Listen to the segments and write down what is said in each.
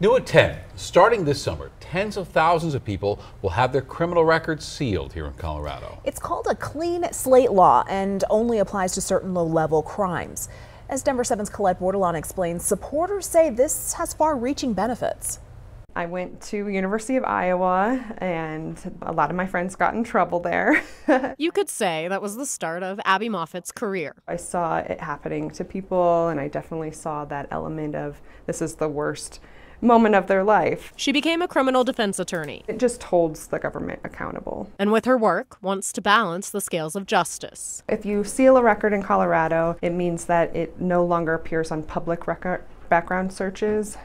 New at 10, starting this summer, tens of thousands of people will have their criminal records sealed here in Colorado. It's called a Clean Slate Law and only applies to certain low-level crimes. As Denver 7's Colette Bordelon explains, supporters say this has far-reaching benefits. I went to University of Iowa, and a lot of my friends got in trouble there. You could say that was the start of Abby Moffitt's career. I saw it happening to people, and I definitely saw that element of this is the worst moment of their life. She became a criminal defense attorney. It just holds the government accountable. And with her work, wants to balance the scales of justice. If you seal a record in Colorado, it means that it no longer appears on public record background searches.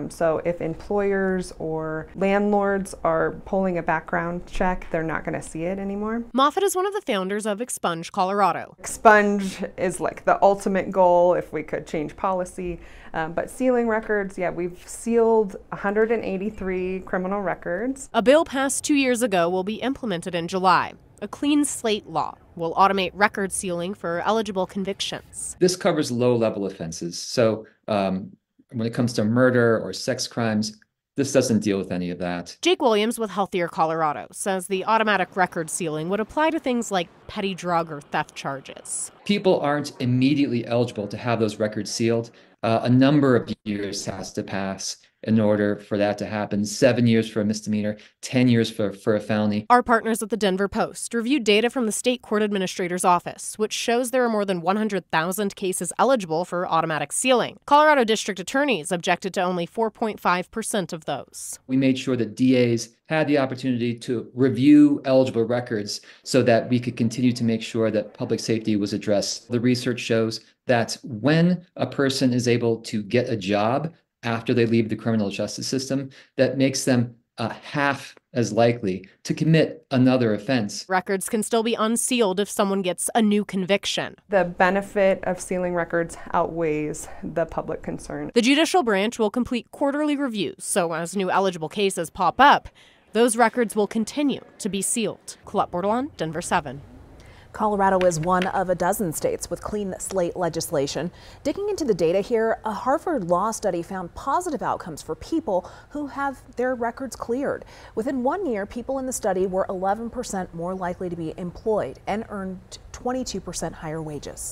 So if employers or landlords are pulling a background check, they're not going to see it anymore. Moffitt is one of the founders of Expunge Colorado. Expunge is like the ultimate goal if we could change policy. But sealing records, yeah, we've sealed 183 criminal records. A bill passed 2 years ago will be implemented in July. A Clean Slate Law will automate record sealing for eligible convictions. This covers low-level offenses. So when it comes to murder or sex crimes, this doesn't deal with any of that. Jake Williams with Healthier Colorado says the automatic record sealing would apply to things like petty drug or theft charges. People aren't immediately eligible to have those records sealed. A number of years has to pass in order for that to happen. 7 years for a misdemeanor, 10 years for a felony. Our partners at the Denver Post reviewed data from the state court administrator's office, which shows there are more than 100,000 cases eligible for automatic sealing. Colorado district attorneys objected to only 4.5% of those. We made sure that DAs had the opportunity to review eligible records so that we could continue to make sure that public safety was addressed. The research shows that when a person is able to get a job after they leave the criminal justice system, that makes them half as likely to commit another offense. Records can still be unsealed if someone gets a new conviction. The benefit of sealing records outweighs the public concern. The judicial branch will complete quarterly reviews, so as new eligible cases pop up, those records will continue to be sealed. Colette Bordelon, Denver 7. Colorado is one of a dozen states with clean slate legislation. Digging into the data here, a Harvard law study found positive outcomes for people who have their records cleared. Within 1 year, people in the study were 11% more likely to be employed and earned 22% higher wages.